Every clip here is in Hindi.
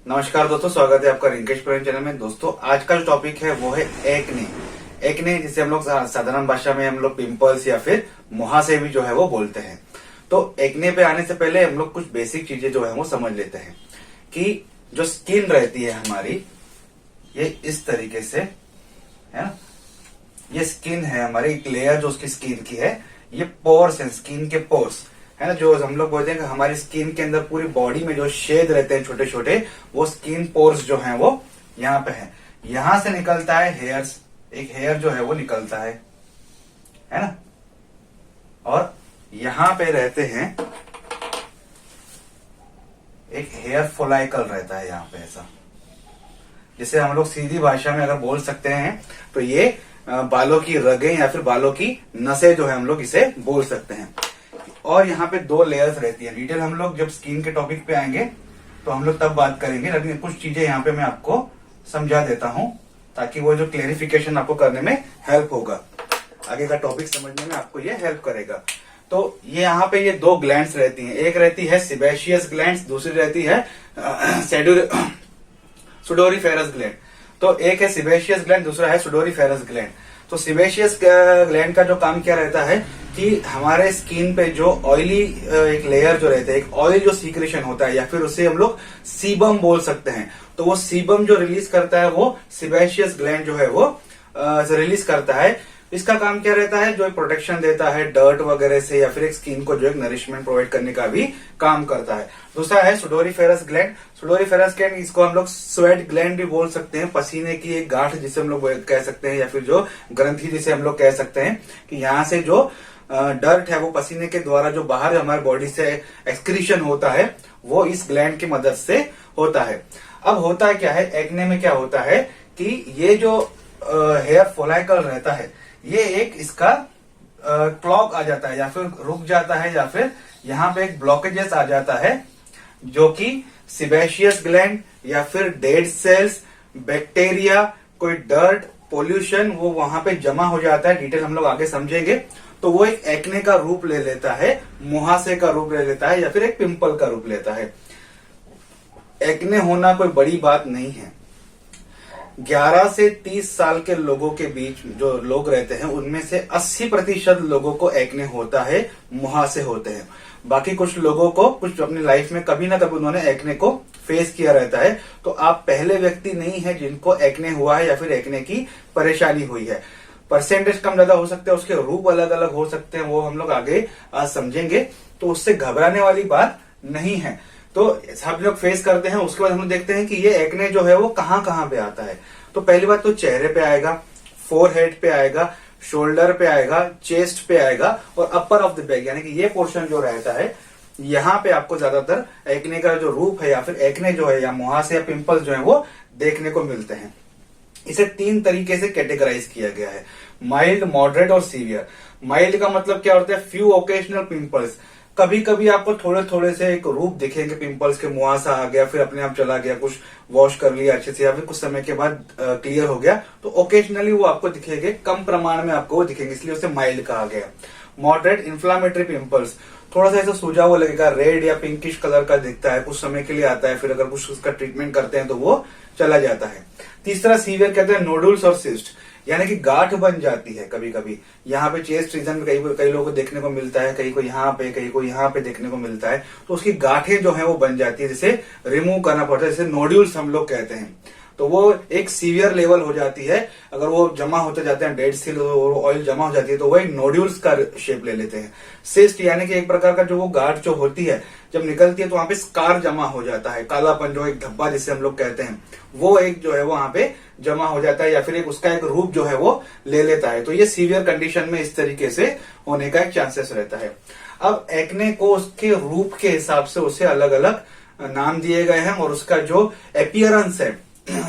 नमस्कार दोस्तों, स्वागत है आपका रिंकेश प्रवीण चैनल में। दोस्तों आज का जो टॉपिक है वो है एक्ने। एक्ने जिसे हम लोग साधारण भाषा में हम लोग पिंपल्स या फिर मुहासे भी जो है वो बोलते हैं। तो एक्ने पे आने से पहले हम लोग कुछ बेसिक चीजें जो है वो समझ लेते हैं कि जो स्किन रहती है हमारी, ये इस तरीके से है ना। ये स्किन है हमारी, एक लेयर जो उसकी स्किन की है। ये पोर्स है, स्किन के पोर्स है ना, जो हम लोग बोलते हैं कि हमारी स्किन के अंदर पूरी बॉडी में जो शेड रहते हैं छोटे छोटे, वो स्किन पोर्स जो हैं वो यहाँ पे है। यहां से निकलता है हेयर्स, एक हेयर जो है वो निकलता है ना। और यहां पे रहते हैं एक हेयर फोलाइकल रहता है यहाँ पे, ऐसा जिसे हम लोग सीधी भाषा में अगर बोल सकते हैं तो ये बालों की रगें या फिर बालों की नसें जो है हम लोग इसे बोल सकते हैं। और यहाँ पे दो लेयर्स रहती है। डिटेल हम लोग जब स्किन के टॉपिक पे आएंगे तो हम लोग तब बात करेंगे, लेकिन कुछ चीजें यहाँ पे मैं आपको समझा देता हूँ ताकि वो जो क्लेरिफिकेशन आपको करने में हेल्प होगा, आगे का टॉपिक समझने में आपको ये हेल्प करेगा। तो ये यहाँ पे ये दो ग्लैंड्स रहती हैं, एक रहती है सिबेशियस ग्लैंड्स, दूसरी रहती है सुडोरीफेरस ग्लैंड। तो एक है सिबेशियस ग्लैंड, दूसरा है सुडोरीफेरस ग्लैंड। तो सिबेशियस ग्लैंड का जो काम क्या रहता है कि हमारे स्किन पे जो ऑयली एक लेयर जो रहता है, एक ऑयल जो सीक्रेशन होता है या फिर उसे हम लोग सीबम बोल सकते हैं, तो वो सीबम जो रिलीज करता है वो सिबेशियस ग्लैंड जो है वो रिलीज करता है। इसका काम क्या रहता है, जो एक प्रोटेक्शन देता है डर्ट वगैरह से या फिर एक स्किन को जो एक नरिशमेंट प्रोवाइड करने का भी काम करता है। दूसरा है सुडोरीफेरस ग्लैंड। सुडोरीफेरस ग्लैंड, इसको हम लोग स्वेट ग्लैंड भी बोल सकते हैं, पसीने की एक गांठ जिसे हम लोग कह सकते हैं, या फिर जो ग्रंथि जिसे हम लोग कह सकते हैं कि यहाँ से जो डर्ट है वो पसीने के द्वारा जो बाहर हमारे बॉडी से एक्सक्रीशन होता है वो इस ग्लैंड की मदद से होता है। अब होता क्या है, एक्ने में क्या होता है कि ये जो हेयर फोलाइकल रहता है, ये एक इसका क्लॉग आ जाता है या फिर रुक जाता है, या फिर यहाँ पे एक ब्लॉकेजेस आ जाता है, जो कि सिबेशियस ग्लैंड या फिर डेड सेल्स, बैक्टीरिया, कोई डर्ट, पोल्यूशन वो वहां पे जमा हो जाता है। डिटेल हम लोग आगे समझेंगे। तो वो एक एक्ने का रूप ले लेता है, मुहासे का रूप ले लेता है, या फिर एक पिंपल का रूप लेता है। एक्ने होना कोई बड़ी बात नहीं है। 11 से 30 साल के लोगों के बीच जो लोग रहते हैं उनमें से 80% लोगों को एक्ने होता है, मुहासे होते हैं। बाकी कुछ लोगों को कुछ अपनी लाइफ में कभी ना कभी उन्होंने एक्ने को फेस किया रहता है। तो आप पहले व्यक्ति नहीं है जिनको एक्ने हुआ है या फिर एक्ने की परेशानी हुई है। परसेंटेज कम ज्यादा हो सकते हैं, उसके रूप अलग अलग हो सकते हैं, वो हम लोग आगे आज समझेंगे। तो उससे घबराने वाली बात नहीं है। तो सब लोग फेस करते हैं। उसके बाद हम लोग देखते हैं कि ये एक्ने जो है वो कहाँ कहाँ पे आता है। तो पहली बात तो चेहरे पे आएगा, फोरहेड पे आएगा, शोल्डर पे आएगा, चेस्ट पे आएगा, और अपर ऑफ द बैक यानी कि ये पोर्शन जो रहता है, यहाँ पे आपको ज्यादातर एक्ने का जो रूप है या फिर एक्ने जो है या मुहासे या पिंपल्स जो है वो देखने को मिलते हैं। इसे 3 तरीके से कैटेगराइज किया गया है, माइल्ड, मॉडरेट और सीवियर। माइल्ड का मतलब क्या होता है, फ्यू ओकेशनल पिंपल्स, कभी कभी आपको थोड़े थोड़े से एक रूप दिखेंगे पिंपल्स के, मुहासा आ गया फिर अपने आप चला गया, कुछ वॉश कर लिया अच्छे से या फिर कुछ समय के बाद क्लियर हो गया, तो ओकेजनली वो आपको दिखेंगे, कम प्रमाण में आपको वो दिखेंगे, इसलिए उसे माइल्ड कहा गया। मॉडरेट, इन्फ्लामेटरी पिंपल्स, थोड़ा सा ऐसा सूजा हुआ लगेगा, रेड या पिंकिश कलर का दिखता है, कुछ समय के लिए आता है, फिर अगर कुछ उसका ट्रीटमेंट करते हैं तो वो चला जाता है। तीसरा सीवियर कहते हैं नोडुल्स और सिस्ट, यानी कि गांठ बन जाती है कभी कभी। यहाँ पे चेस्ट रीजन में कई लोगों को देखने को मिलता है, कहीं को यहाँ पे, कहीं को यहाँ पे देखने को मिलता है। तो उसकी गांठें जो है वो बन जाती है, जिसे रिमूव करना पड़ता है, जिसे नोड्यूल्स हम लोग कहते हैं। तो वो एक सीवियर लेवल हो जाती है। अगर वो जमा होते जाते हैं, डेड सेल और ऑयल जमा हो जाती है, तो वो एक नोड्यूल्स का शेप ले लेते हैं। सिस्ट यानी कि एक प्रकार का जो वो गांठ जो होती है जब निकलती है तो वहां पे स्कार जमा हो जाता है, कालापन, जो एक धब्बा जिसे हम लोग कहते हैं, वो एक जो है वो वहां पे जमा हो जाता है, या फिर एक उसका एक रूप जो है वो ले लेता है। तो ये सीवियर कंडीशन में इस तरीके से होने का एक चांसेस रहता है। अब एक्ने को उसके रूप के हिसाब से उसे अलग अलग नाम दिए गए हैं, और उसका जो अपीयरेंस है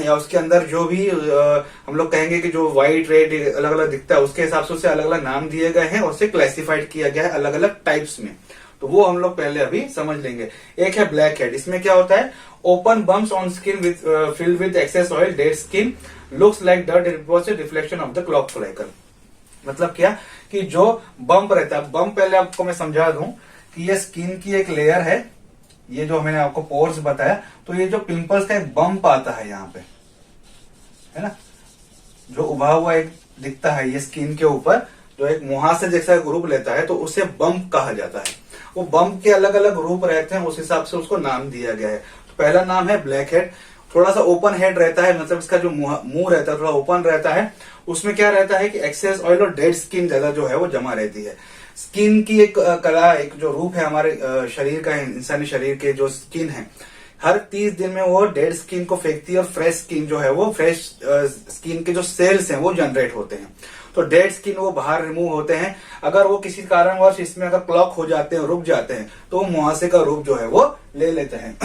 या उसके अंदर जो भी हम लोग कहेंगे कि जो व्हाइट रेड अलग अलग दिखता है, उसके हिसाब से उसे अलग अलग नाम दिए गए हैं और उसे क्लासिफाइड किया गया है अलग अलग टाइप्स में। तो वो हम लोग पहले अभी समझ लेंगे। एक है ब्लैक हेड, इसमें क्या होता है, open bumps on skin with filled with excess oil, dead skin, looks like dirt, reflection of the clogged follicle. मतलब क्या कि जो बम्प रहता है, बम्प पहले आपको मैं समझा दूं कि ये स्किन की एक लेयर है, ये जो मैंने आपको पोर्स बताया, तो ये जो पिंपल्स का एक बम्प आता है यहाँ पे, है ना, जो उभा हुआ एक दिखता है ये स्किन के ऊपर, जो एक मुहासे जैसा एक रूप लेता है, तो उसे बम्प कहा जाता है। वो बम्प के अलग अलग रूप रहते हैं, उस हिसाब से उसको नाम दिया गया है। तो पहला नाम है ब्लैक हेड, थोड़ा सा ओपन हेड रहता है, मतलब इसका जो मुंह रहता है थोड़ा ओपन रहता है। उसमें क्या रहता है कि एक्सेस ऑयल और डेड स्किन ज्यादा जो है वो जमा रहती है। स्किन की एक कला, एक जो रूप है हमारे शरीर का, इंसानी शरीर के जो स्किन है, हर 30 दिन में वो डेड स्किन को फेंकती है और फ्रेश स्किन जो है वो, फ्रेश स्किन के जो सेल्स हैं वो जनरेट होते हैं। तो डेड स्किन वो बाहर रिमूव होते हैं। अगर वो किसी कारणवश इसमें अगर क्लॉक हो जाते हैं, रुक जाते हैं, तो मुहासे का रूप जो है वो ले लेते हैं।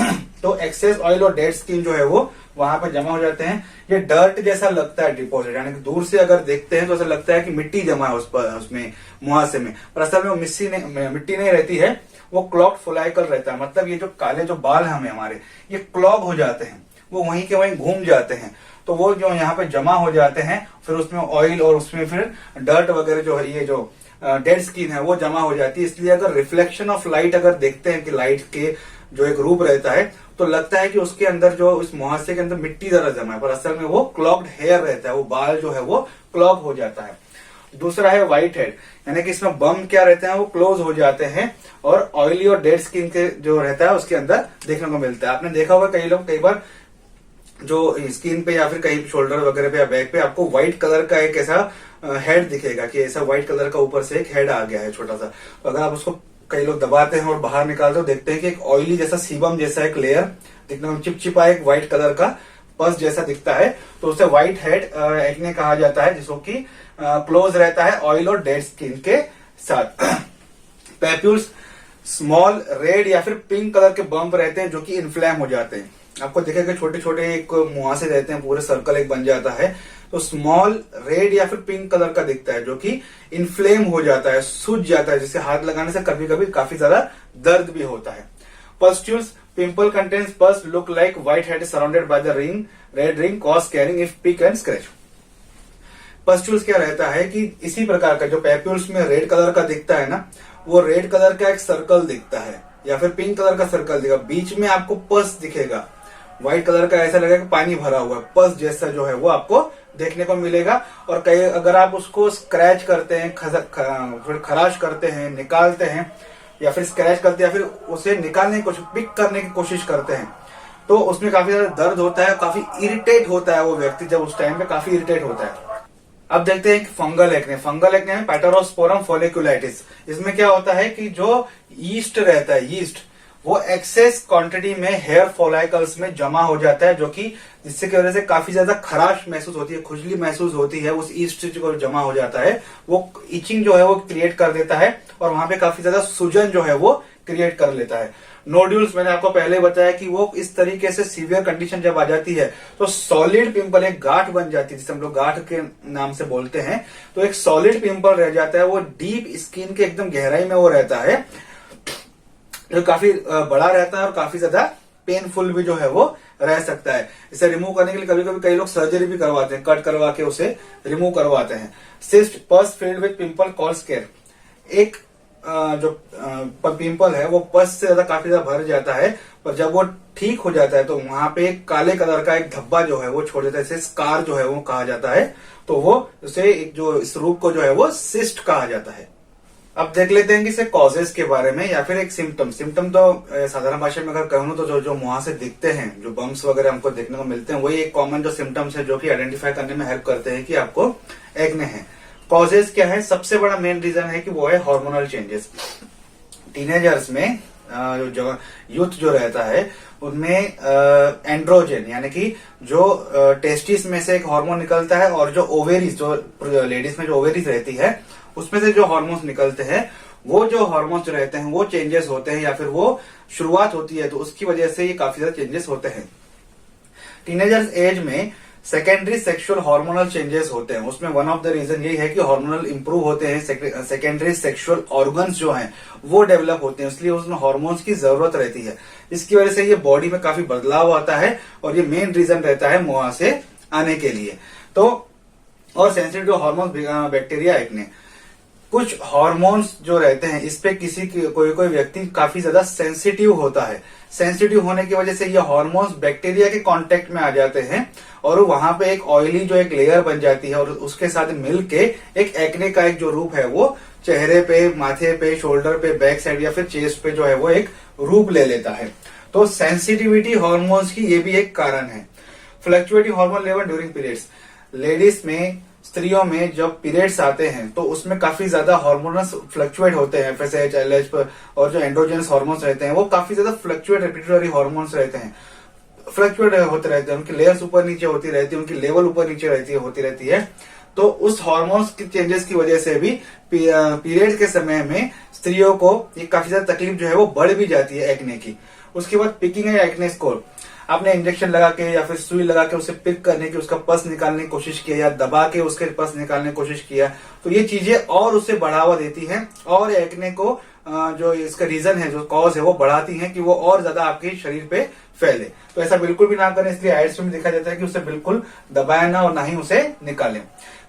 तो एक्सेस ऑयल और डेड स्किन जो है वो वहां पर जमा हो जाते हैं। ये डर्ट जैसा लगता है डिपॉजिट, यानी कि दूर से अगर देखते हैं तो ऐसा लगता है कि मिट्टी जमा है उसमें मुहासे में, पर असल में वो मिट्टी नहीं रहती है, वो क्लॉग फुलाइकल रहता है। मतलब ये जो काले जो बाल हैं हमारे, ये क्लॉग हो जाते हैं, वो वहीं के वहीं घूम जाते हैं। तो वो जो यहाँ पे जमा हो जाते हैं, फिर उसमें ऑयल और उसमें फिर डर्ट वगैरह जो है, ये जो डेड स्किन है वो जमा हो जाती है। इसलिए अगर रिफ्लेक्शन ऑफ लाइट अगर देखते हैं कि लाइट के जो एक रूप रहता है, तो लगता है कि उसके अंदर जो उस मुहासे के अंदर मिट्टी जरा जमा है, पर असल में वो क्लॉग्ड हेयर रहता है, वो बाल जो है वो क्लॉग हो जाता है। दूसरा है व्हाइट हेड, यानी कि इसमें बम क्या रहते हैं वो क्लोज हो जाते हैं और ऑयली और डेड स्किन के जो रहता है उसके अंदर देखने को मिलता है। आपने देखा होगा कई लोग कई बार जो स्किन पे या फिर कहीं शोल्डर वगैरह पे या बैक पे आपको व्हाइट कलर का एक ऐसा हेड दिखेगा कि ऐसा व्हाइट कलर का ऊपर से एक हेड आ गया है छोटा सा। तो अगर आप उसको कई लोग दबाते हैं और बाहर निकालते हो, देखते हैं कि एक ऑयली जैसा सीबम जैसा एक लेयर दिखने में चिपचिपा एक व्हाइट कलर का पस जैसा दिखता है, तो उसे व्हाइट हेड एक्ने कहा जाता है, जिसको कि क्लोज रहता है ऑयल और डेड स्किन के साथ। पैप्यूल्स स्मॉल रेड या फिर पिंक कलर के बम्प रहते हैं जो कि इन्फ्लेम हो जाते हैं। आपको दिखेगा छोटे छोटे एक मुहासे रहते हैं, पूरे सर्कल एक बन जाता है, तो स्मॉल रेड या फिर पिंक कलर का दिखता है जो कि इन्फ्लेम हो जाता है, सूज जाता है, जिससे हाथ लगाने से कभी कभी काफी ज्यादा दर्द भी होता है। Pustules pimple contains pus look like white head surrounded by the ring red ring cause carrying if pick and scratch. Pustules क्या रहता है कि इसी प्रकार का जो पैप्यूल्स में रेड कलर का दिखता है ना, वो रेड कलर का एक सर्कल दिखता है या फिर पिंक कलर का सर्कल दिखेगा, बीच में आपको पस दिखेगा, व्हाइट कलर का ऐसा लगेगा कि पानी भरा हुआ है, पस जैसा जो है वो आपको देखने को मिलेगा। और कई अगर आप उसको स्क्रैच करते हैं, फिर खराश करते हैं, निकालते हैं, या फिर स्क्रैच करते हैं, या फिर उसे निकालने की कोशिश, पिक करने की कोशिश करते हैं, तो उसमें काफी ज्यादा दर्द होता है, काफी इरिटेट होता है वो व्यक्ति, जब उस टाइम पे काफी इरिटेट होता है। अब देखते हैं कि फंगल एक्ने। फंगल एक्ने में पैटेरोस्पोरम फोलिकुलाइटिस। इसमें क्या होता है कि जो यीस्ट रहता है, यीस्ट वो एक्सेस क्वांटिटी में हेयर फॉलिकल्स में जमा हो जाता है, जो कि जिससे की वजह से काफी ज्यादा खराश महसूस होती है, खुजली महसूस होती है। उस ईस्ट जो जमा हो जाता है वो इचिंग जो है वो क्रिएट कर देता है और वहां पे काफी ज्यादा सूजन जो है वो क्रिएट कर लेता है। नोड्यूल्स मैंने आपको पहले बताया कि वो इस तरीके से सीवियर कंडीशन जब आ जाती है तो सॉलिड पिंपल, एक गांठ बन जाती है जिसे हम लोग गांठ के नाम से बोलते हैं। तो एक सॉलिड पिंपल रह जाता है, वो डीप स्किन के एकदम गहराई में वो रहता है, जो काफी बड़ा रहता है और काफी ज्यादा पेनफुल भी जो है वो रह सकता है। इसे रिमूव करने के लिए कभी कभी कई लोग सर्जरी भी करवाते हैं, कट करवा के उसे रिमूव करवाते हैं। सिस्ट पस filled with pimple called square. एक जो पिंपल है वो पस से ज्यादा काफी ज्यादा भर जाता है, पर जब वो ठीक हो जाता है तो वहां पे एक काले कलर का एक धब्बा जो है वो छोड़ देता है, इसे स्कार जो है वो कहा जाता है। तो वो उसे एक जो इस रूप को जो है वो सिस्ट कहा जाता है। अब देख लेते हैं कि इसे कॉजेज के बारे में या फिर एक सिम्टम। सिम्टम तो साधारण भाषा में अगर कहूँ तो जो मुहासे दिखते हैं, जो बम्स वगैरह हमको देखने को मिलते हैं, वही एक कॉमन जो सिम्टम्स है जो कि आइडेंटिफाई करने में हेल्प करते हैं कि आपको एक्ने है। कॉजेज क्या है? सबसे बड़ा मेन रीजन है कि वो है हार्मोनल चेंजेस। टीनेजर्स में जो यूथ जो रहता है उनमें एंड्रोजन यानी कि जो टेस्टिस में से एक हार्मोन निकलता है और जो ओवेरीज, जो लेडीज में जो ओवेरीज रहती है उसमें से जो हार्मोन्स निकलते हैं, वो जो हार्मोन्स रहते हैं वो चेंजेस होते हैं या फिर वो शुरुआत होती है, तो उसकी वजह से ये काफी ज्यादा चेंजेस होते हैं। टीनेजर्स एज में सेकेंडरी सेक्सुअल हार्मोनल चेंजेस होते हैं। उसमें वन ऑफ द रीजन यही है कि हार्मोनल इंप्रूव होते हैं, सेकेंडरी सेक्सुअल ऑर्गन्स जो हैं वो डेवलप होते हैं, इसलिए उसमें हार्मोन्स की जरूरत रहती है। इसकी वजह से ये बॉडी में काफी बदलाव आता है और ये मेन रीजन रहता है मुहासे आने के लिए। तो और सेंसिटिव हार्मोन बैक्टीरिया एक्ने, कुछ हार्मोन्स जो रहते हैं इस पे कोई व्यक्ति काफी ज्यादा सेंसिटिव होता है। सेंसिटिव होने की वजह से ये हार्मोन्स बैक्टीरिया के कांटेक्ट में आ जाते हैं और वहां पे एक ऑयली जो एक लेयर बन जाती है और उसके साथ मिलके एक एक्ने का एक जो रूप है वो चेहरे पे, माथे पे, शोल्डर पे, बैक साइड या फिर चेस्ट पे जो है वो एक रूप ले लेता है। तो सेंसिटिविटी हार्मोन्स की ये भी एक कारण है। Fluctuating hormone level during periods, ladies में, स्त्रियों में जब पीरियड्स आते हैं तो उसमें काफी ज्यादा हार्मोनस फ्लक्चुएट होते हैं, एफएसएच, एलएच और जो एंड्रोजेनस हार्मोन्स रहते हैं वो काफी ज्यादा फ्लक्चुएट रिपीटेटरी हार्मोन्स रहते हैं, फ्लक्चुएट होते रहते हैं, उनकी लेयर्स ऊपर नीचे होती रहती है, उनकी लेवल ऊपर नीचे होती रहती है। तो उस हार्मोन्स की चेंजेस की वजह से भी पीरियड के समय में स्त्रियों को ये काफी ज्यादा तकलीफ जो है वो बढ़ भी जाती है एक्ने की। उसके बाद पिकिंग है एक्ने स्कोर, आपने इंजेक्शन लगा के या फिर सुई लगा के उसे पिक करने की, उसका पस निकालने की कोशिश किया या दबा के उसके पस निकालने की कोशिश किया, तो ये चीजें और उसे बढ़ावा देती हैं और एक्ने को जो इसका रीजन है, जो कॉज है वो बढ़ाती हैं कि वो और ज्यादा आपके शरीर पे फैले। तो ऐसा बिल्कुल भी ना करें, इसलिए एड्स में दिखा जाता है कि उसे बिल्कुल दबाए ना और ना ही उसे निकालें।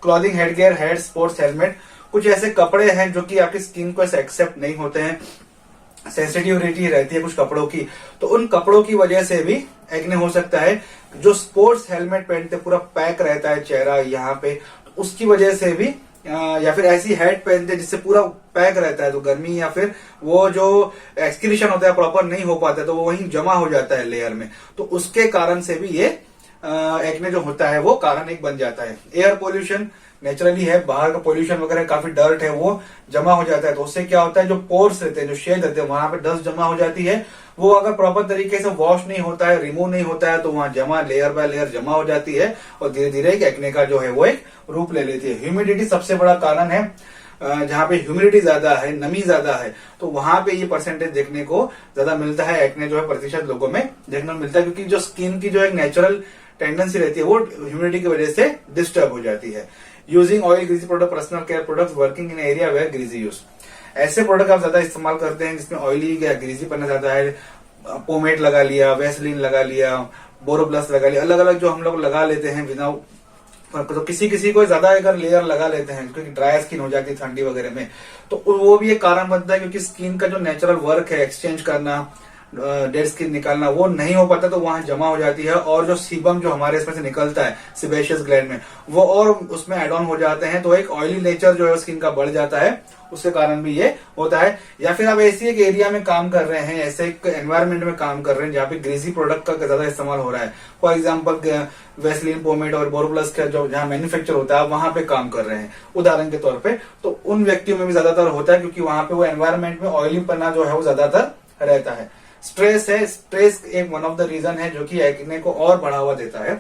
Clothing, headgear, head, sports helmet, कुछ ऐसे कपड़े हैं जो कि आपकी स्किन को ऐसे एक्सेप्ट नहीं होते हैं, सेंसिटिविटी रहती है कुछ कपड़ों की, तो उन कपड़ों की वजह से भी एक्ने हो सकता है। जो स्पोर्ट्स हेलमेट पहनते पूरा पैक रहता है चेहरा यहाँ पे, उसकी वजह से भी, या फिर ऐसी हैट पहनते जिससे पूरा पैक रहता है तो गर्मी या फिर वो जो एक्सक्रीशन होता है प्रॉपर नहीं हो पाता है तो वो वहीं जमा हो जाता है लेयर में, तो उसके कारण से भी ये एक्ने जो होता है वो कारण एक बन जाता है। एयर पोल्यूशन नेचुरली है, बाहर का पोल्यूशन वगैरह काफी डर्ट है वो जमा हो जाता है, तो उससे क्या होता है जो पोर्स रहते हैं, जो शेड रहते हैं, वहां पे डस्ट जमा हो जाती है। वो अगर प्रॉपर तरीके से वॉश नहीं होता है, रिमूव नहीं होता है, तो वहां जमा लेयर बाय लेयर जमा हो जाती है और धीरे धीरे एक्ने का जो है वो एक रूप ले लेती है। ह्यूमिडिटी सबसे बड़ा कारण है, जहां पे ह्यूमिडिटी ज्यादा है, नमी ज्यादा है, तो वहां पे ये परसेंटेज देखने को ज्यादा मिलता है, एक्ने जो है प्रतिशत लोगों में देखने को मिलता है, क्योंकि जो स्किन की जो एक नेचुरल टेंडेंसी रहती है वो ह्यूमिडिटी की वजह से डिस्टर्ब हो जाती है। Using oil, greasy product, personal care products, working in area where greasy use, ऐसे प्रोडक्ट आप ज्यादा इस्तेमाल करते हैं जिसमें ऑयली या ग्रीसी पन्ना ज्यादा है, पोमेट लगा लिया, वैसलीन लगा लिया, बोरोप्लस लगा लिया, अलग अलग जो हम लोग लगा लेते हैं बिना, तो किसी किसी को ज्यादा अगर लेयर लगा लेते हैं क्योंकि ड्राई स्किन हो जाती है ठंडी वगैरह में, तो वो भी एक कारण बनता है, क्योंकि स्किन का जो नेचुरल वर्क है एक्सचेंज करना, डेड स्किन निकालना, वो नहीं हो पाता, तो वहां जमा हो जाती है और जो सीबम जो हमारे इसमें से निकलता है सेबेशियस ग्लैंड में, वो और उसमें एड ऑन हो जाते हैं, तो एक ऑयली नेचर जो है स्किन का बढ़ जाता है, उसके कारण भी ये होता है। या फिर आप ऐसी एक एरिया में काम कर रहे हैं, ऐसे एक एनवायरमेंट में काम कर रहे हैं जहाँ पे ग्रीसी प्रोडक्ट का ज्यादा इस्तेमाल हो रहा है, फॉर एग्जाम्पल वैसलीन, पोमेट और बोरोप्लस का जो जहाँ मैन्युफैक्चर होता है वहां पे काम कर रहे हैं उदाहरण के तौर पे, तो उन व्यक्तियों में भी ज्यादातर होता है क्योंकि वहां पे वो एनवायरमेंट में ऑयली पन्ना जो है वो ज्यादातर रहता है। स्ट्रेस है, स्ट्रेस एक वन ऑफ द रीजन है जो कि एक्ने को और बढ़ावा देता है।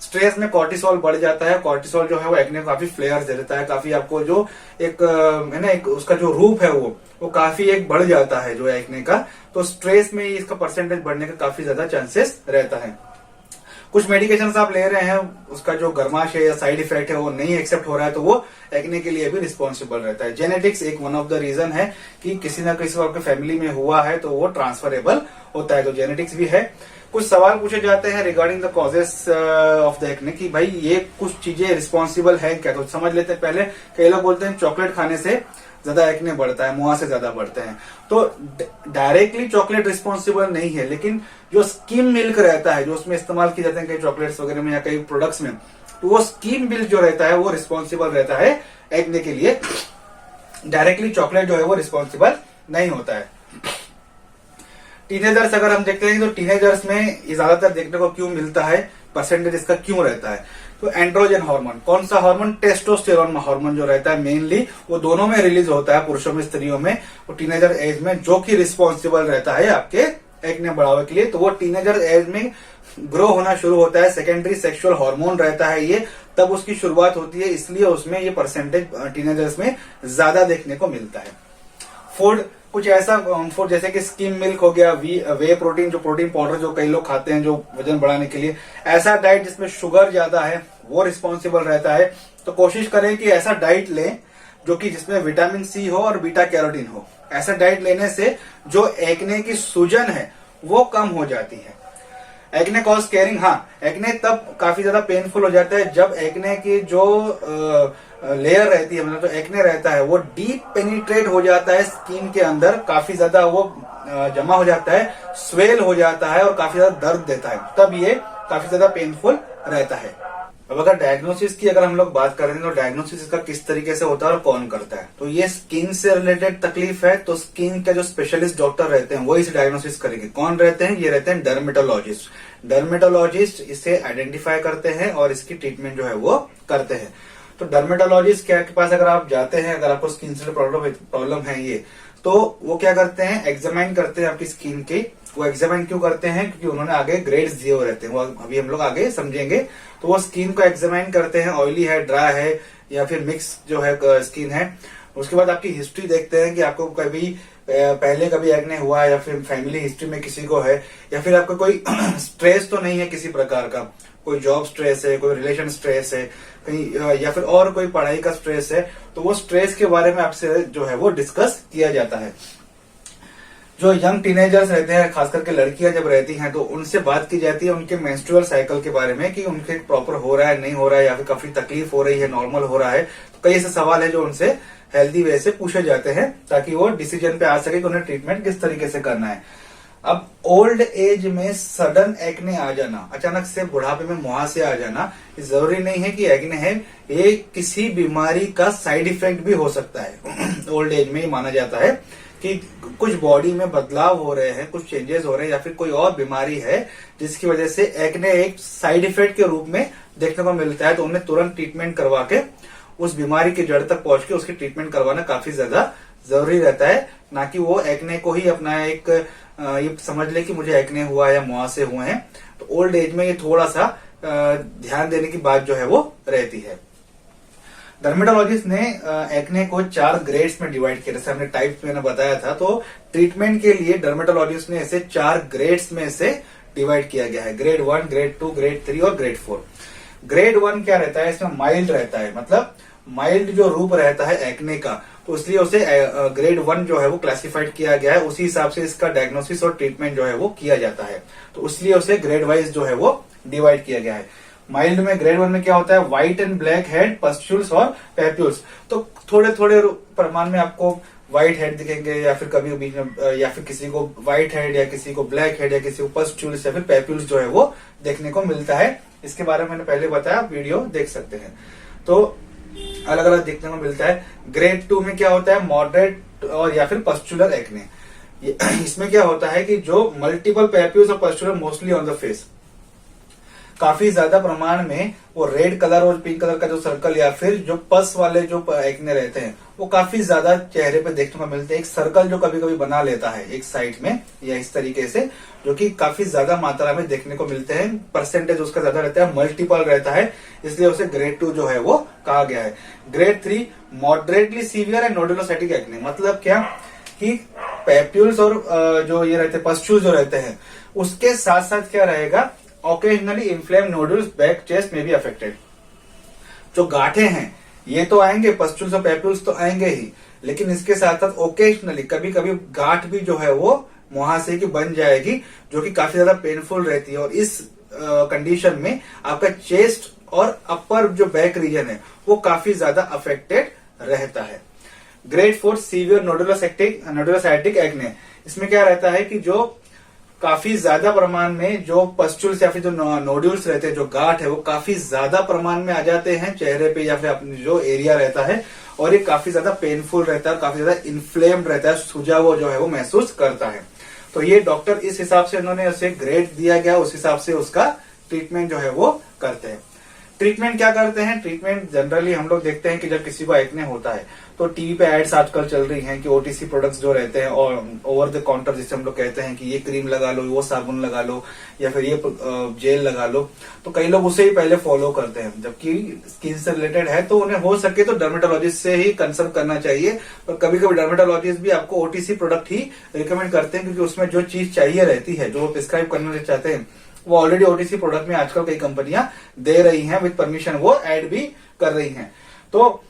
स्ट्रेस में कॉर्टिसोल बढ़ जाता है, कॉर्टिसोल जो है वो एक्ने को काफी फ्लेयर दे देता है, काफी आपको जो एक है ना एक उसका जो रूप है वो काफी एक बढ़ जाता है जो एक्ने का, तो स्ट्रेस में इसका परसेंटेज बढ़ने का काफी ज्यादा चांसेस रहता है। कुछ मेडिकेशन आप ले रहे हैं, उसका जो गर्माश है या साइड इफेक्ट है वो नहीं एक्सेप्ट हो रहा है, तो वो एक्ने के लिए भी रिस्पॉन्सिबल रहता है। जेनेटिक्स एक वन ऑफ द रीजन है कि किसी ना किसी आपके फैमिली में हुआ है तो वो ट्रांसफरेबल होता है, तो जेनेटिक्स भी है। कुछ सवाल पूछे जाते हैं regarding the causes of the acne कि भाई ये कुछ चीजें रिस्पॉन्सिबल है क्या, तो समझ लेते हैं पहले। कई लोग बोलते हैं चॉकलेट खाने से ज्यादा एक्ने बढ़ता है, मुआ से ज्यादा बढ़ते हैं, तो डायरेक्टली चॉकलेट रिस्पॉन्सिबल नहीं है, लेकिन जो स्किम मिल्क रहता है जो उसमें इस्तेमाल किए जाते हैं कई चॉकलेट्स वगैरह में या कई प्रोडक्ट्स में, तो वो स्किम मिल्क जो रहता है वो रिस्पॉन्सिबल रहता है एक्ने के लिए, डायरेक्टली चॉकलेट जो है वो रिस्पॉन्सिबल नहीं होता है। टीनेजर्स अगर हम देखते हैं तो टीनेजर्स में ये ज्यादातर देखने को क्यों मिलता है, परसेंटेज इसका क्यों रहता है, तो एंड्रोजन हार्मोन, कौन सा हार्मोन, टेस्टोस्टेरोन हार्मोन जो रहता है मेनली वो दोनों में रिलीज होता है, पुरुषों में स्त्रियों में, वो टीनेजर एज में, जो कि रिस्पॉन्सिबल रहता है आपके एक्ने बढ़ावे के लिए। तो वो टीनेजर एज में ग्रो होना शुरू होता है, सेकेंडरी सेक्सुअल हार्मोन रहता है ये, तब उसकी शुरुआत होती है, इसलिए उसमें ये परसेंटेज टीनेजर्स में ज्यादा देखने को मिलता है। फूड, कुछ ऐसा फूड जैसे कि स्किम मिल्क हो गया, वे प्रोटीन, जो प्रोटीन पाउडर जो कई लोग खाते हैं जो वजन बढ़ाने के लिए, ऐसा डाइट जिसमें शुगर ज्यादा है वो रिस्पॉन्सिबल रहता है। तो कोशिश करें कि ऐसा डाइट लें जो कि जिसमें विटामिन सी हो और बीटा कैरोटीन हो, ऐसा डाइट लेने से जो एक्ने की सूजन है वो कम हो जाती है। एक्ने कॉज स्केरिंग, हाँ, एक्ने तब काफी ज्यादा पेनफुल हो जाता है जब एक्ने की जो लेयर रहती है, मतलब जो एक्ने रहता है वो डीप पेनिट्रेट हो जाता है स्किन के अंदर, काफी ज्यादा वो जमा हो जाता है, स्वेल हो जाता है और काफी ज्यादा दर्द देता है, तब ये काफी ज्यादा पेनफुल रहता है। अब अगर डायग्नोसिस की अगर हम लोग बात करें तो डायग्नोसिस इसका किस तरीके से होता है और कौन करता है, तो ये स्किन से रिलेटेड तकलीफ है तो स्किन के जो स्पेशलिस्ट डॉक्टर रहते हैं वो इसे डायग्नोसिस करेंगे। कौन रहते हैं? ये रहते हैं डर्मेटोलॉजिस्ट। डर्मेटोलॉजिस्ट इसे आइडेंटिफाई करते हैं और इसकी ट्रीटमेंट जो है वो करते हैं। तो डर्मेटोलॉजिस्ट के पास अगर आप जाते हैं, अगर आपको स्किन से प्रॉब्लम है ये, तो वो क्या करते हैं, एग्जामाइन करते हैं आपकी स्किन की। वो एग्जामाइन क्यों करते हैं? क्योंकि उन्होंने आगे ग्रेड्स दिए हुए रहते हैं, वो अभी हम लोग आगे समझेंगे। तो वो स्किन को एग्जामाइन करते हैं, ऑयली है, ड्राई है या फिर मिक्स जो है स्किन है। उसके बाद आपकी हिस्ट्री देखते हैं कि आपको कभी पहले कभी एक्ने हुआ है या फिर फैमिली हिस्ट्री में किसी को है, या फिर आपको कोई स्ट्रेस तो नहीं है किसी प्रकार का, कोई जॉब स्ट्रेस है, कोई रिलेशन स्ट्रेस है कहीं, या फिर और कोई पढ़ाई का स्ट्रेस है। तो वो स्ट्रेस के बारे में आपसे जो है वो डिस्कस किया जाता है। जो यंग टीनेजर्स रहते हैं, खास करके लड़कियां जब रहती हैं, तो उनसे बात की जाती है उनके मेंस्ट्रुअल साइकिल के बारे में कि उनके प्रॉपर हो रहा है, नहीं हो रहा है, या फिर काफी तकलीफ हो रही है, नॉर्मल हो रहा है। तो कई ऐसे सवाल है जो उनसे हेल्दी वे से पूछे जाते हैं ताकि वो डिसीजन पे आ सके कि उन्हें ट्रीटमेंट किस तरीके से करना है। अब ओल्ड एज में सडन एक्ने आ जाना, अचानक से बुढ़ापे में मुहासे आ जाना, जरूरी नहीं है कि एक्ने है, ये किसी बीमारी का साइड इफेक्ट भी हो सकता है। ओल्ड एज में ही माना जाता है कि कुछ बॉडी में बदलाव हो रहे हैं, कुछ चेंजेस हो रहे हैं, या फिर कोई और बीमारी है जिसकी वजह से एक्ने एक साइड इफेक्ट के रूप में देखने को मिलता है। तो उन्हें तुरंत ट्रीटमेंट करवा के उस बीमारी की जड़ तक पहुंच के उसकी ट्रीटमेंट करवाना काफी ज्यादा जरूरी रहता है, ना कि वो एक्ने को ही अपना एक ये समझ ले कि मुझे एक्ने हुआ है या मुहासे हुए हैं। तो ओल्ड एज में ये थोड़ा सा ध्यान देने की बात जो है वो रहती है। डर्मेटोलॉजिस्ट ने एक्ने को 4 ग्रेड्स में डिवाइड किया, जैसे हमने टाइप्स मैंने बताया था। तो ट्रीटमेंट के लिए डर्मेटोलॉजिस्ट ने इसे 4 ग्रेड्स में से डिवाइड किया गया है, ग्रेड 1, ग्रेड 2, ग्रेड 3 और ग्रेड 4। ग्रेड 1 क्या रहता है? इसमें माइल्ड रहता है, मतलब माइल्ड जो रूप रहता है एक्ने का, तो इसलिए उसे ग्रेड 1 जो है वो क्लासिफाइड किया गया है। उसी हिसाब से इसका डायग्नोसिस और ट्रीटमेंट जो है वो किया जाता है। तो इसलिए उसे ग्रेड वाइज जो है वो डिवाइड किया गया है। माइल्ड में ग्रेड 1 में क्या होता है? White and black head, pustules और पैप्यूल्स। तो थोड़े थोड़े प्रमाण में आपको व्हाइट हेड दिखेंगे, या फिर कभी बीच में, या फिर किसी को व्हाइट हेड या किसी को ब्लैक हेड या किसी को पस्ट्यूल्स या फिर पैप्यूल्स जो है वो देखने को मिलता है। इसके बारे में मैंने पहले बताया, आप वीडियो देख सकते हैं। तो अलग अलग देखने को मिलता है। ग्रेड 2 में क्या होता है? मॉडरेट और या फिर पस्चुलर एक्ने। इसमें क्या होता है कि जो मल्टीपल पैप्यूल्स और pustular mostly on the face, काफी ज्यादा प्रमाण में वो रेड कलर और पिंक कलर का जो सर्कल या फिर जो पस वाले जो एक्ने रहते हैं वो काफी ज्यादा चेहरे पे देखने को मिलते हैं। एक सर्कल जो कभी कभी बना लेता है एक साइड में या इस तरीके से, जो कि काफी ज्यादा मात्रा में देखने को मिलते हैं। परसेंटेज उसका ज्यादा रहता है, मल्टीपल रहता है, इसलिए उसे ग्रेड 2 जो है वो कहा गया है। Grade 3 moderately severe and nodulocystic acne, मतलब क्या कि पैप्यूल्स और जो ये रहते हैं पस्ट्यूल्स जो रहते हैं उसके साथ साथ क्या रहेगा? ऑकेजनली इन्फ्लेम नोडुल्स बैक चेस्ट में भी अफेक्टेड। जो गांठें हैं ये तो आएंगे, पस्ट्यूल्स और पैप्यूल्स तो आएंगे ही, लेकिन इसके साथ साथ ओकेजनली कभी कभी गांठ भी जो है वो मुहासे की बन जाएगी, जो कि काफी ज्यादा पेनफुल रहती है। और इस कंडीशन में आपका चेस्ट और अपर जो बैक रीजन है वो काफी ज्यादा अफेक्टेड रहता है। ग्रेड 4 सीवियर नोडुलोसाइटिक एक्ने, इसमें क्या रहता है कि जो काफी ज्यादा प्रमाण में जो पस्ट्यूल्स या फिर जो नोड्यूल्स रहते हैं, जो गांठ है वो काफी ज्यादा प्रमाण में आ जाते हैं चेहरे पे या फिर अपने जो एरिया रहता है, और ये काफी ज्यादा पेनफुल रहता है, काफी ज्यादा इन्फ्लेम्ड रहता है, सूजा वो जो है वो महसूस करता है। तो ये डॉक्टर इस हिसाब से उन्होंने उसे ग्रेड दिया गया, उस हिसाब से उसका ट्रीटमेंट जो है वो करते हैं। ट्रीटमेंट क्या करते हैं? ट्रीटमेंट जनरली हम लोग देखते हैं कि जब किसी को एक्ने होता है तो टीवी पे एड्स आजकल चल रही हैं कि ओटीसी प्रोडक्ट्स जो रहते हैं और ओवर द काउंटर जिसे हम लोग कहते हैं कि ये क्रीम लगा लो, वो साबुन लगा लो या फिर ये जेल लगा लो, तो कई लोग उसे ही पहले फॉलो करते हैं। जबकि स्किन से रिलेटेड है तो उन्हें हो सके तो डर्मेटोलॉजिस्ट से ही कंसल्ट करना चाहिए। पर कभी कभी डर्मेटोलॉजिस्ट भी आपको ओटीसी प्रोडक्ट ही रिकमेंड करते हैं, क्योंकि उसमें जो चीज चाहिए रहती है, जो वो प्रिस्क्राइब करना चाहते हैं, वो ऑलरेडी ओटीसी प्रोडक्ट में आजकल कई कंपनियां दे रही हैं, विद परमिशन वो ऐड भी कर रही हैं। तो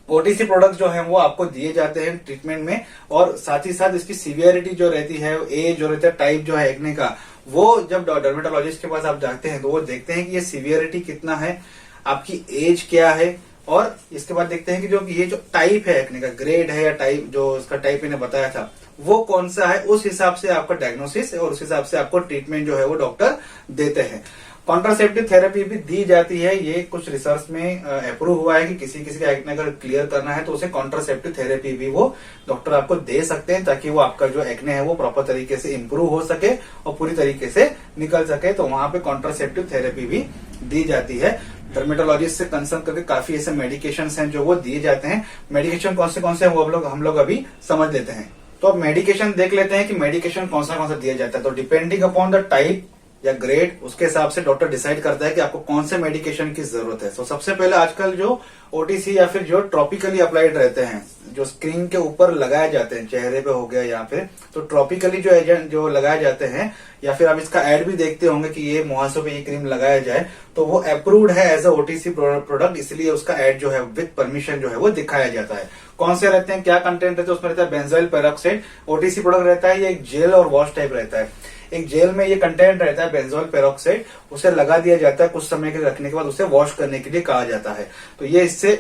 ओटीसी प्रोडक्ट्स जो हैं वो आपको दिए जाते हैं ट्रीटमेंट में, और साथ ही साथ इसकी सीवियरिटी जो रहती है, एज जो रहता है, टाइप जो है एक्ने का, वो जब डर्मेटोलॉजिस्ट के पास आप जाते हैं तो वो देखते हैं कि ये सीवियरिटी कितना है, आपकी एज क्या है, और इसके बाद देखते हैं कि जो ये जो टाइप है एक्ने का, ग्रेड है या टाइप, जो इसका टाइप मैंने बताया था वो कौन सा है, उस हिसाब से आपका डायग्नोसिस और उस हिसाब से आपको ट्रीटमेंट जो है वो डॉक्टर देते हैं। कॉन्ट्रासेप्टिव थेरेपी भी दी जाती है, ये कुछ रिसर्च में अप्रूव हुआ है कि किसी किसी का एक्ने अगर क्लियर करना है तो उसे कॉन्ट्रासेप्टिव थेरेपी भी वो डॉक्टर आपको दे सकते हैं, ताकि वो आपका जो एक्ने है वो प्रॉपर तरीके से इंप्रूव हो सके और पूरी तरीके से निकल सके। तो वहां पे कॉन्ट्रासेप्टिव थेरेपी भी दी जाती है। डर्मेटोलॉजिस्ट से कंसल्ट करके काफी ऐसे मेडिकेशंस हैं जो वो दिए जाते हैं। मेडिकेशन कौन से वो हम लोग अभी समझ लेते हैं। तो अब मेडिकेशन देख लेते हैं कि मेडिकेशन कौन सा दिया जाता है। तो डिपेंडिंग अपॉन द टाइप या ग्रेड, उसके हिसाब से डॉक्टर डिसाइड करता है कि आपको कौन से मेडिकेशन की जरूरत है। तो सबसे पहले आजकल जो ओटीसी या फिर जो ट्रॉपिकली अप्लाइड रहते हैं, जो स्क्रीन के ऊपर लगाए जाते हैं, चेहरे पे हो गया या फिर, तो ट्रॉपिकली जो एजेंट जो लगाए जाते हैं, या फिर आप इसका एड भी देखते होंगे कि ये मुहासों पे ये क्रीम लगाया जाए, तो वो अप्रूव्ड है एज अ ओटीसी प्रोडक्ट, इसलिए उसका एड जो है विद परमिशन जो है वो दिखाया जाता है। कौन से रहते हैं, क्या कंटेंट रहते हैं, उसमें रहता है बेंजोइल पेरोक्साइड। ओटीसी प्रोडक्ट रहता है, ये एक जेल और वॉश टाइप रहता है। एक जेल में ये कंटेंट रहता है बेंजोइल पेरोक्साइड, उसे लगा दिया जाता है, कुछ समय के लिए रखने के बाद उसे वॉश करने के लिए कहा जाता है। तो ये इससे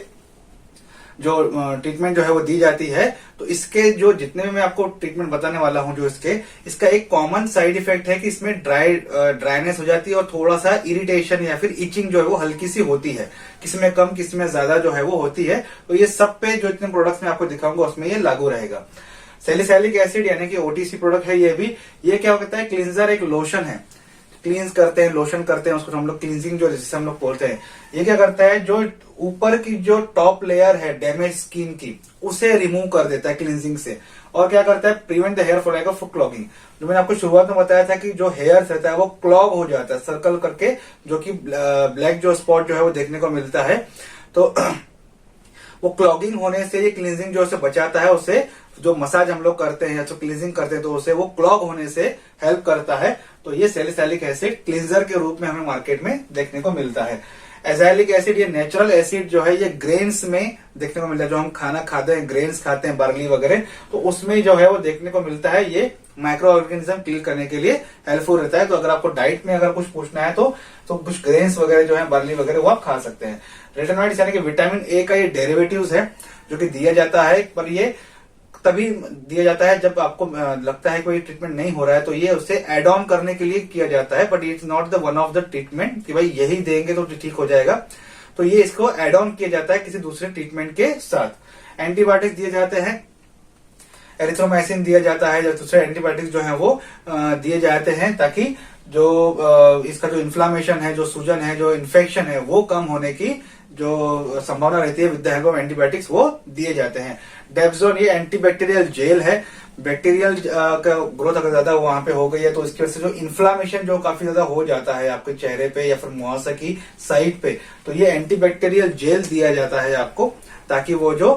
जो ट्रीटमेंट जो है वो दी जाती है। तो इसके जो जितने भी मैं आपको ट्रीटमेंट बताने वाला हूं, जो इसका एक कॉमन साइड इफेक्ट है कि इसमें ड्राइनेस हो जाती है और थोड़ा सा इरिटेशन या फिर इचिंग जो है वो हल्की सी होती है, किसमें कम किसमें ज्यादा जो है वो होती है। तो ये सब पे जो इतने प्रोडक्ट्स मैं आपको दिखाऊंगा उसमें ये लागू रहेगा। सैलिसाइलिक एसिड यानी कि ओटीसी प्रोडक्ट है ये क्या होता है, क्लींजर, एक लोशन है, क्लींस करते हैं, लोशन करते हैं, उसको हम लोग क्लींजिंग जो जिससे हम लोग बोलते हैं। ये क्या करता है, जो ऊपर की जो टॉप लेयर है डैमेज स्किन की, उसे रिमूव कर देता है क्लींजिंग से। और क्या करता है, prevent the hair fall for clogging. जो मैंने आपको शुरुआत में बताया था कि जो हेयर रहता है वो क्लॉग हो जाता है सर्कल करके, जो कि ब्लैक जो स्पॉट जो है वो देखने को मिलता है। तो वो क्लॉगिंग होने से ये क्लींजिंग जो उसे बचाता है, उसे जो मसाज हम लोग करते हैं या जो क्लींजिंग करते हैं तो उसे वो क्लॉग होने से हेल्प करता है। तो ये सैलिसाइलिक एसिड क्लींजर के रूप में हमें मार्केट में देखने को मिलता है। एजाइलिक एसिड ये नेचुरल एसिड जो है ये ग्रेन्स में देखने को मिलता है, जो हम खाना खाते हैं, ग्रेन्स खाते हैं, बार्ली वगैरह, तो उसमें जो है वो देखने को मिलता है। ये माइक्रो ऑर्गेनिज्म किल करने के लिए हेल्पफुल रहता है। तो अगर आपको डाइट में अगर कुछ पूछना है तो कुछ ग्रेन्स वगैरह जो है, बार्ली वगैरह, वो आप खा सकते हैं। रेटिनॉइड्स यानी कि विटामिन ए का ये डेरिवेटिव्स है जो कि दिया जाता है, पर ये तभी दिया जाता है जब आपको लगता है कोई ट्रीटमेंट नहीं हो रहा है, तो ये उसे एड ऑन करने के लिए किया जाता है। But it's not the one of the treatment कि भाई यही देंगे तो ठीक हो जाएगा। तो ये इसको एड ऑन किया जाता है किसी दूसरे ट्रीटमेंट के साथ। एंटीबायोटिक्स दिए जाते हैं, एरिथ्रोमाइसिन दिया जाता है, या दूसरे एंटीबायोटिक्स जो है वो दिए जाते हैं, ताकि जो इसका जो इन्फ्लामेशन है, जो सूजन है, जो इन्फेक्शन है, वो कम होने की जो संभावना रहती है, with the help of antibiotics वो दिए जाते हैं। डेप्सोन ये एंटीबैक्टीरियल जेल है। बैक्टीरियल का ग्रोथ अगर ज्यादा वहां पे हो गई है तो इसकी वजह से जो इन्फ्लामेशन जो काफी ज्यादा हो जाता है आपके चेहरे पे या फिर मुहासा की साइड पे, तो ये एंटीबैक्टीरियल जेल दिया जाता है आपको, ताकि वो जो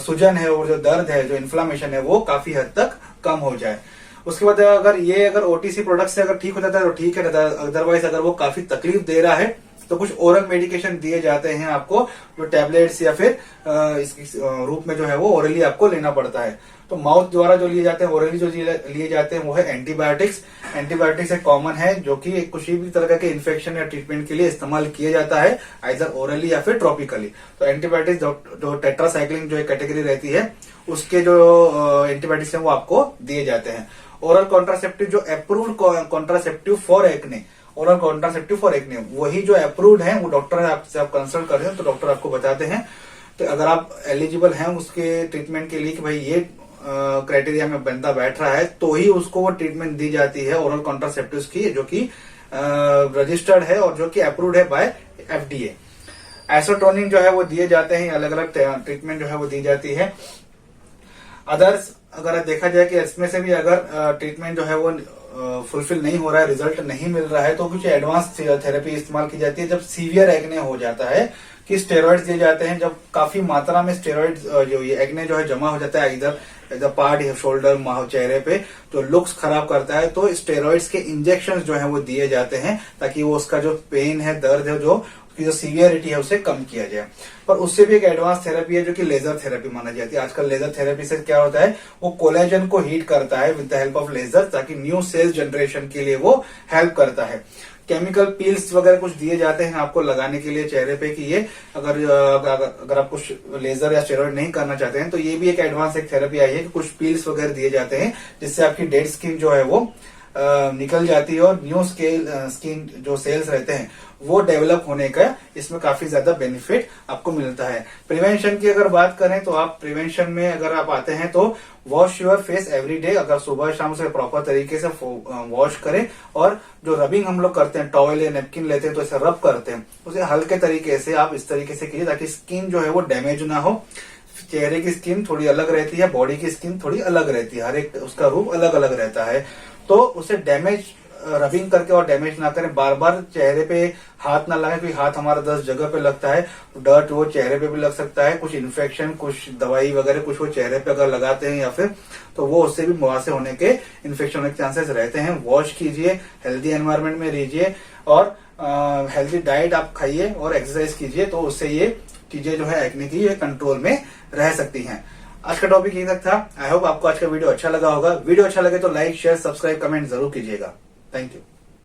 सूजन है और जो दर्द है, जो इन्फ्लामेशन है, वो काफी हद तक कम हो जाए। उसके बाद अगर ओटीसी प्रोडक्ट से अगर ठीक हो जाता है तो ठीक है, अदरवाइज अगर वो काफी तकलीफ दे रहा है तो कुछ ओरल मेडिकेशन दिए जाते हैं आपको, जो टैबलेट्स या फिर इस रूप में जो है वो ओरली आपको लेना पड़ता है। तो माउथ द्वारा जो लिए जाते हैं, ओरली जो लिए जाते हैं वो है एंटीबायोटिक्स। एंटीबायोटिक्स एक कॉमन है जो कि किसी भी तरह के इन्फेक्शन या ट्रीटमेंट के लिए इस्तेमाल किया जाता है, आइदर ओरली या फिर ट्रॉपिकली। तो एंटीबायोटिक्स जो टेट्रासाइक्लिन जो एक कैटेगरी रहती है, उसके जो एंटीबायोटिक्स हैं वो आपको दिए जाते हैं। ओरल कॉन्ट्रासेप्टिव जो approved contraceptive for acne, oral contraceptive for acne, वही जो अप्रूव्ड है, वो डॉक्टर आपसे आप कंसल्ट कर रहे हैं तो डॉक्टर आपको बताते हैं। तो अगर आप एलिजिबल हैं उसके ट्रीटमेंट के लिए कि भाई ये क्राइटेरिया में बंदा बैठ रहा है, तो ही उसको वो ट्रीटमेंट दी जाती है ओरल कॉन्ट्रासेप्टिव की, जो कि रजिस्टर्ड है और जो कि अप्रूव्ड है बाय FDA। एसोटोनिन जो है वो दिए जाते हैं, अलग अलग ट्रीटमेंट जो है वो दी जाती है। अदर्स अगर देखा जाए कि इसमें से भी अगर ट्रीटमेंट जो है वो फुलफिल नहीं हो रहा है, रिजल्ट नहीं मिल रहा है, तो कुछ एडवांस थेरेपी इस्तेमाल की जाती है। जब सीवियर एक्ने हो जाता है कि स्टेरॉइड्स दिए जाते हैं, जब काफी मात्रा में स्टेरॉइड्स जो ये एक्ने जो है जमा हो जाता है, इधर द पार्ट शोल्डर चेहरे पे जो लुक्स खराब करता है, तो स्टेरॉइड्स के इंजेक्शन जो है वो दिए जाते हैं ताकि वो उसका जो पेन है, दर्द है, जो उसकी जो सीवियरिटी है उसे कम किया जाए। पर उससे भी एक एडवांस थेरेपी है जो कि लेजर थेरेपी माना जाती है। आजकल लेजर थेरेपी से क्या होता है, वो कोलेजन को हीट करता है with the help of laser, ताकि न्यू सेल्स जनरेशन के लिए वो हेल्प करता है। केमिकल पील्स वगैरह कुछ दिए जाते हैं आपको लगाने के लिए चेहरे पे, कि ये अगर आप कुछ लेजर या स्टेरॉइड नहीं करना चाहते हैं तो ये भी एक एडवांस एक थेरेपी आई है कि कुछ पील्स वगैरह दिए जाते हैं जिससे आपकी डेड स्किन जो है वो निकल जाती है और न्यू स्किन जो सेल्स रहते हैं वो डेवलप होने का इसमें काफी ज्यादा बेनिफिट आपको मिलता है। प्रिवेंशन की अगर बात करें तो आप प्रिवेंशन में अगर आप आते हैं तो wash your face every day, अगर सुबह शाम से प्रॉपर तरीके से वॉश करें, और जो रबिंग हम लोग करते हैं, टॉवल या नेपकिन लेते हैं तो इसे रब करते हैं, उसे हल्के तरीके से आप इस तरीके से कीजिए ताकि स्किन जो है वो डैमेज ना हो। चेहरे की स्किन थोड़ी अलग रहती है, बॉडी की स्किन थोड़ी अलग रहती है, हर एक उसका रूप अलग अलग रहता है, तो उसे डैमेज रबिंग करके और डैमेज ना करें। बार बार चेहरे पे हाथ ना लगाएं, क्योंकि हाथ हमारा 10 जगह पे लगता है, डर्ट वो चेहरे पे भी लग सकता है, कुछ इन्फेक्शन, कुछ दवाई वगैरह कुछ वो चेहरे पे अगर लगाते हैं या फिर, तो वो उससे भी मुहासे होने के, इन्फेक्शन होने के चांसेस रहते हैं। वॉश कीजिए, हेल्दी एनवायरनमेंट में रहिए और हेल्दी डाइट आप खाइए और एक्सरसाइज कीजिए, तो उससे ये चीजें जो है एक्ने की, ये कंट्रोल में रह सकती हैं। आज का टॉपिक यही तक था। आई होप आपको आज का वीडियो अच्छा लगा होगा। वीडियो अच्छा लगे तो लाइक, शेयर, सब्सक्राइब, कमेंट जरूर कीजिएगा। Thank you.